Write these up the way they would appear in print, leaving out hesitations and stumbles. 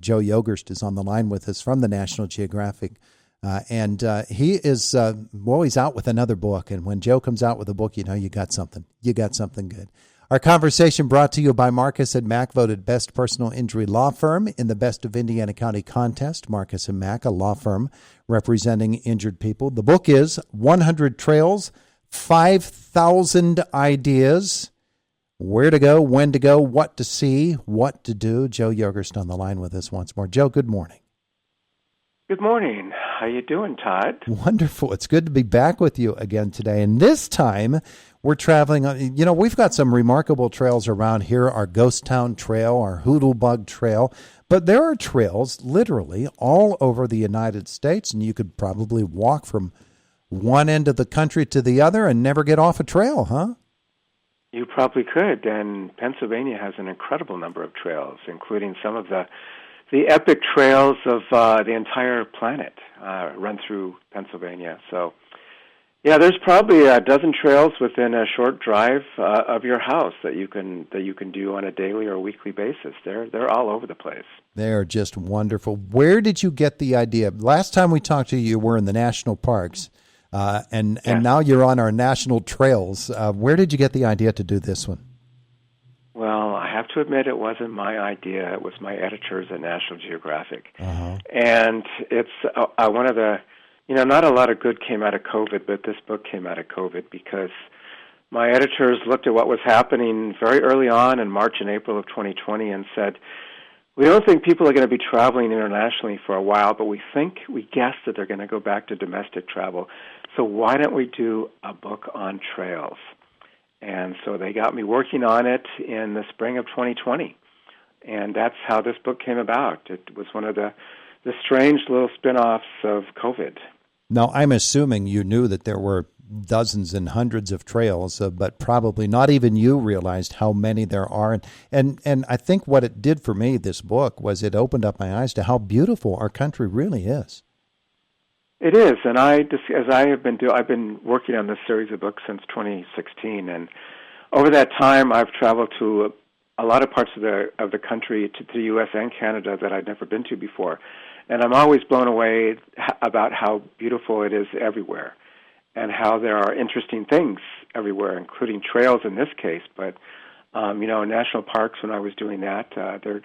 Joe Yogerst is on the line with us from the National Geographic. And he is, he's out with another book. And when Joe comes out with a book, you know you got something. You got something good. Our conversation brought to you by Marcus & Mack, voted best personal injury law firm in the Best of Indiana County contest. Marcus & Mack, a law firm representing injured people. The book is 100 Trails, 5,000 Ideas, Where to Go, When to Go, What to See, What to Do. Joe Yogerst on the line with us once more. Joe, good morning. Good morning. How you doing, Todd? Wonderful. It's good to be back with you again today. And this time we're traveling on, we've got some remarkable trails around here, our Ghost Town Trail, our Hoodlebug Trail, but there are trails literally all over the United States, and you could probably walk from one end of the country to the other and never get off a trail, huh? You probably could, and Pennsylvania has an incredible number of trails, including some of the epic trails of the entire planet run through Pennsylvania. So, yeah, there's probably a dozen trails within a short drive of your house that you can do on a daily or weekly basis. They're all over the place. They're just wonderful. Where did you get the idea? Last time we talked to you, you were in the national parks, and now you're on our national trails. Where did you get the idea to do this one? Well, I have to admit it wasn't my idea. It was my editors at National Geographic. Uh-huh. And it's one of the, not a lot of good came out of COVID, but this book came out of COVID because my editors looked at what was happening very early on in March and April of 2020 and said, we don't think people are going to be traveling internationally for a while, but we guess that they're going to go back to domestic travel. So why don't we do a book on trails? And so they got me working on it in the spring of 2020. And that's how this book came about. It was one of the strange little spin-offs of COVID. Now, I'm assuming you knew that there were dozens and hundreds of trails, but probably not even you realized how many there are. And I think what it did for me, this book, was it opened up my eyes to how beautiful our country really is. It is, and I've been working on this series of books since 2016, and over that time, I've traveled to a lot of parts of the country, to the U.S. and Canada that I'd never been to before, and I'm always blown away about how beautiful it is everywhere, and how there are interesting things everywhere, including trails in this case. But in national parks, when I was doing that, there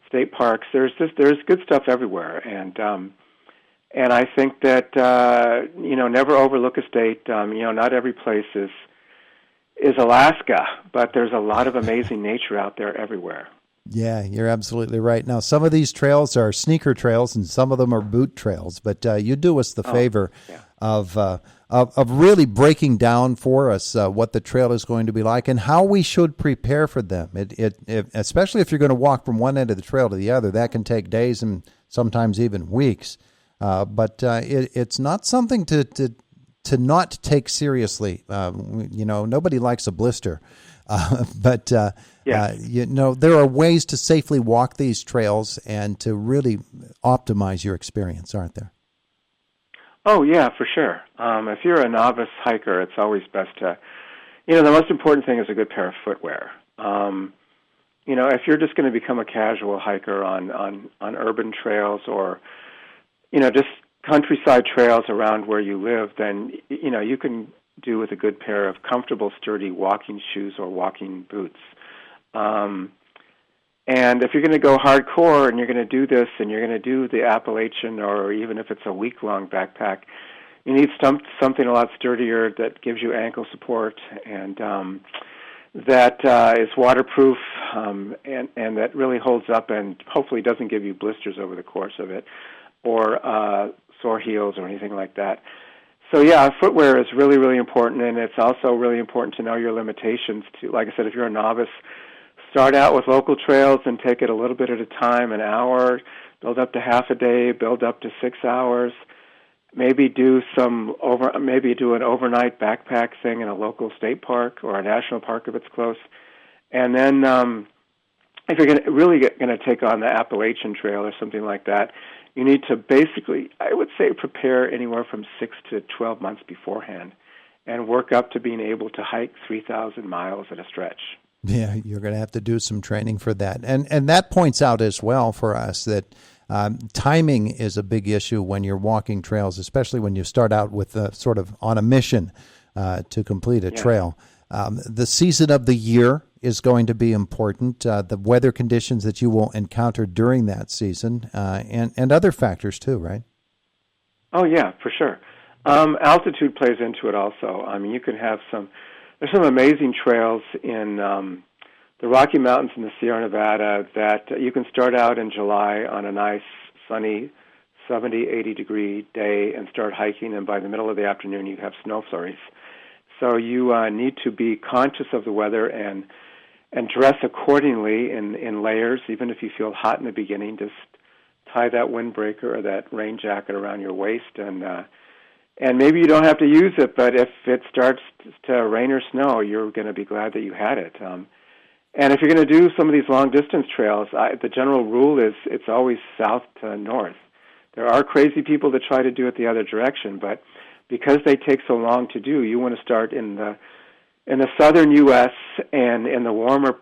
state parks, there's good stuff everywhere, and I think that, never overlook a state. Not every place is Alaska, but there's a lot of amazing nature out there everywhere. Yeah, you're absolutely right. Now, some of these trails are sneaker trails and some of them are boot trails, but you do us the favor of really breaking down for us what the trail is going to be like and how we should prepare for them. It especially if you're going to walk from one end of the trail to the other, that can take days and sometimes even weeks. But it's not something to not take seriously. Nobody likes a blister, but there are ways to safely walk these trails and to really optimize your experience, aren't there? Oh yeah, for sure. If you're a novice hiker, it's always best to, the most important thing is a good pair of footwear. If you're just going to become a casual hiker on urban trails or just countryside trails around where you live, then, you can do with a good pair of comfortable, sturdy walking shoes or walking boots. And if you're going to go hardcore and you're going to do this and you're going to do the Appalachian, or even if it's a week-long backpack, you need something a lot sturdier that gives you ankle support and that is waterproof and that really holds up and hopefully doesn't give you blisters over the course of it, or sore heels or anything like that. So yeah, footwear is really, really important, and it's also really important to know your limitations. Like I said, if you're a novice, start out with local trails and take it a little bit at a time, an hour, build up to half a day, build up to 6 hours. Maybe do an overnight backpack thing in a local state park or a national park if it's close, and then if you're going to take on the Appalachian Trail or something like that, you need to basically, I would say, prepare anywhere from 6 to 12 months beforehand and work up to being able to hike 3,000 miles at a stretch. Yeah, you're going to have to do some training for that. And that points out as well for us that timing is a big issue when you're walking trails, especially when you start out with sort of on a mission to complete a trail. The season of the year is going to be important, the weather conditions that you will encounter during that season, and other factors too, right? Oh, yeah, for sure. Altitude plays into it also. I mean, you can have there's some amazing trails in the Rocky Mountains in the Sierra Nevada that you can start out in July on a nice, sunny, 70, 80-degree day and start hiking, and by the middle of the afternoon you have snow flurries. So you need to be conscious of the weather and dress accordingly in layers. Even if you feel hot in the beginning, just tie that windbreaker or that rain jacket around your waist, and maybe you don't have to use it, but if it starts to rain or snow, you're going to be glad that you had it. And if you're going to do some of these long-distance trails, the general rule is it's always south to north. There are crazy people that try to do it the other direction, but because they take so long to do, you want to start in the southern U.S. and in the warmer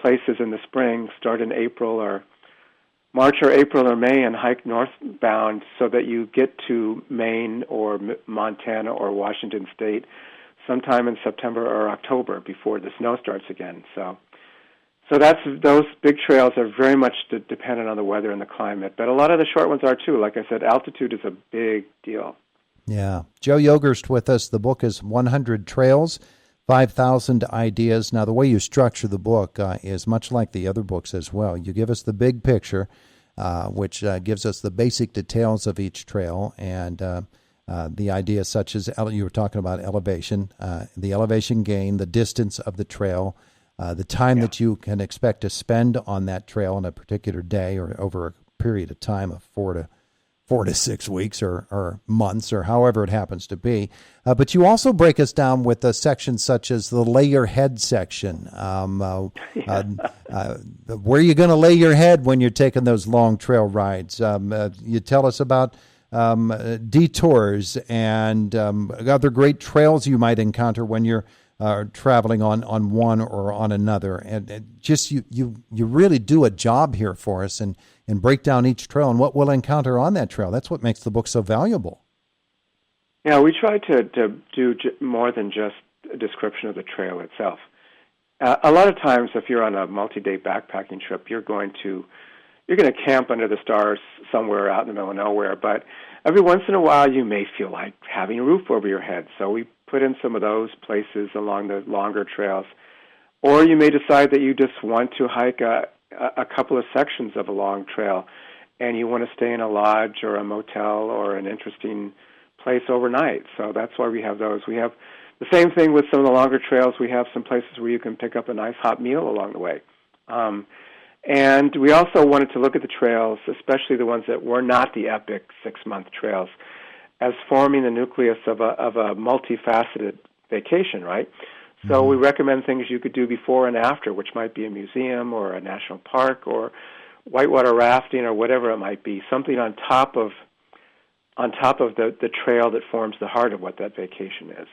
places in the spring, start in April or March or April or May and hike northbound so that you get to Maine or Montana or Washington State sometime in September or October before the snow starts again. So those big trails are very much dependent on the weather and the climate. But a lot of the short ones are too. Like I said, altitude is a big deal. Yeah. Joe Yogerst with us. The book is 100 Trails, 5,000 Ideas. Now, the way you structure the book is much like the other books as well. You give us the big picture, which gives us the basic details of each trail, and the ideas such as you were talking about elevation, the elevation gain, the distance of the trail, the time that you can expect to spend on that trail on a particular day or over a period of time of 4 to 6 weeks or months or however it happens to be. But you also break us down with a section such as the lay your head section. Where are you going to lay your head when you're taking those long trail rides? You tell us about detours and other great trails you might encounter when you're traveling on one or on another. And just you really do a job here for us and break down each trail and what we'll encounter on that trail. That's what makes the book so valuable. Yeah, we try to do more than just a description of the trail itself. A lot of times, if you're on a multi-day backpacking trip, you're going to camp under the stars somewhere out in the middle of nowhere, but every once in a while you may feel like having a roof over your head. So we put in some of those places along the longer trails. Or you may decide that you just want to hike a couple of sections of a long trail and you want to stay in a lodge or a motel or an interesting place overnight. So that's why we have those. We have the same thing with some of the longer trails. We have some places where you can pick up a nice hot meal along the way. And we also wanted to look at the trails, especially the ones that were not the epic 6-month trails, as forming the nucleus of a multifaceted vacation, right? So we recommend things you could do before and after, which might be a museum or a national park or whitewater rafting or whatever it might be, something on top of the trail that forms the heart of what that vacation is.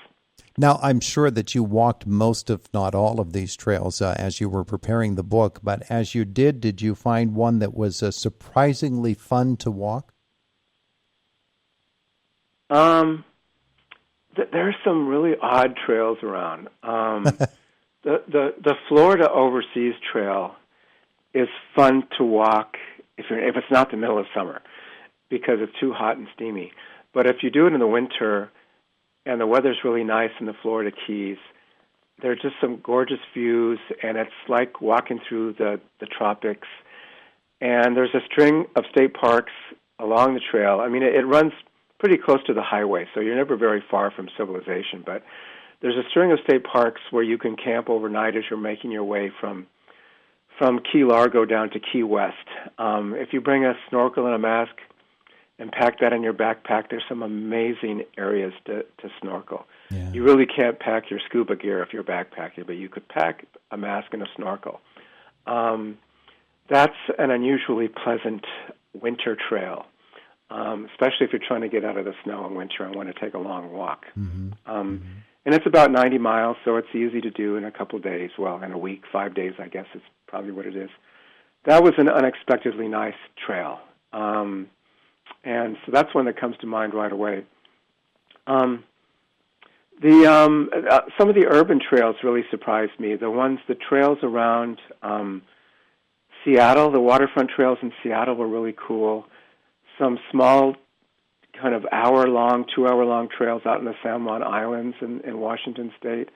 Now, I'm sure that you walked most, if not all, of these trails as you were preparing the book, but as you did you find one that was surprisingly fun to walk? There's some really odd trails around. The Florida Overseas Trail is fun to walk if it's not the middle of summer because it's too hot and steamy. But if you do it in the winter and the weather's really nice in the Florida Keys, there are just some gorgeous views, and it's like walking through the tropics. And there's a string of state parks along the trail. I mean, it runs pretty close to the highway, so you're never very far from civilization. But there's a string of state parks where you can camp overnight as you're making your way from Key Largo down to Key West. If you bring a snorkel and a mask and pack that in your backpack, there's some amazing areas to snorkel. Yeah. You really can't pack your scuba gear if you're backpacking, but you could pack a mask and a snorkel. That's an unusually pleasant winter trail, especially if you're trying to get out of the snow in winter and want to take a long walk. And it's about 90 miles, so it's easy to do in a couple of days. Well, in a week, 5 days, I guess is probably what it is. That was an unexpectedly nice trail. And so that's one that comes to mind right away. Some of the urban trails really surprised me. The trails around Seattle, the waterfront trails in Seattle were really cool. Some small kind of hour-long, 2-hour-long trails out in the San Juan Islands in Washington State.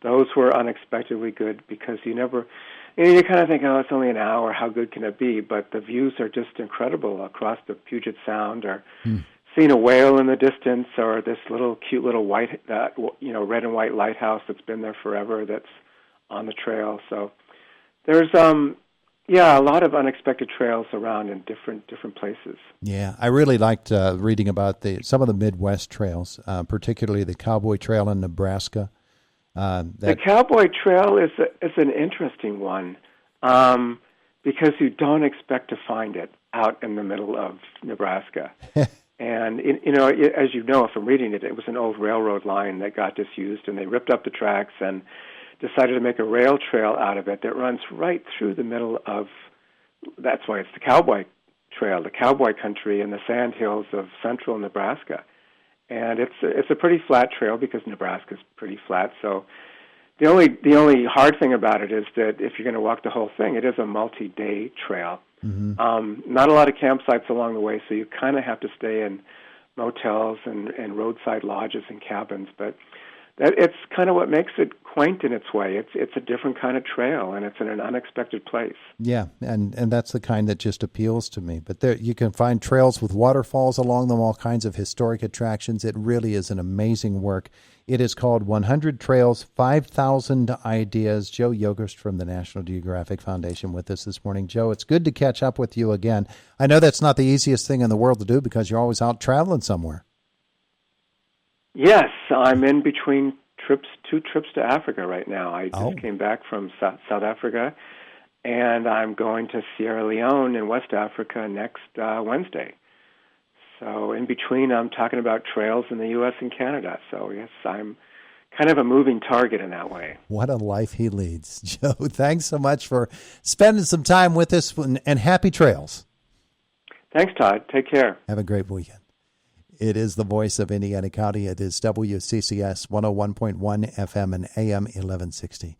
Those were unexpectedly good because you kind of think, oh, it's only an hour, how good can it be? But the views are just incredible across the Puget Sound, or seeing a whale in the distance, or this cute little white, red and white lighthouse that's been there forever that's on the trail. So there's a lot of unexpected trails around in different places. Yeah, I really liked reading about some of the Midwest trails, particularly the Cowboy Trail in Nebraska. The Cowboy Trail is an interesting one because you don't expect to find it out in the middle of Nebraska. And, as you know from reading it, it was an old railroad line that got disused, and they ripped up the tracks and decided to make a rail trail out of it that runs right through the middle of, that's why it's the Cowboy Trail, the cowboy country and the sand hills of central Nebraska. And it's a pretty flat trail because Nebraska's pretty flat. So the only hard thing about it is that if you're going to walk the whole thing, it is a multi-day trail. Mm-hmm. Not a lot of campsites along the way, so you kind of have to stay in motels and roadside lodges and cabins. But it's kind of what makes it quaint in its way. It's a different kind of trail, and it's in an unexpected place. Yeah, and that's the kind that just appeals to me. But there, you can find trails with waterfalls along them, all kinds of historic attractions. It really is an amazing work. It is called 100 Trails, 5,000 Ideas. Joe Yogerst from the National Geographic Foundation with us this morning. Joe, it's good to catch up with you again. I know that's not the easiest thing in the world to do because you're always out traveling somewhere. Yes, I'm in between two trips to Africa right now. I just came back from South Africa, and I'm going to Sierra Leone in West Africa next Wednesday. So in between, I'm talking about trails in the U.S. and Canada. So yes, I'm kind of a moving target in that way. What a life he leads. Joe, thanks so much for spending some time with us, and happy trails. Thanks, Todd. Take care. Have a great weekend. It is the voice of Indiana County. It is WCCS 101.1 FM and AM 1160.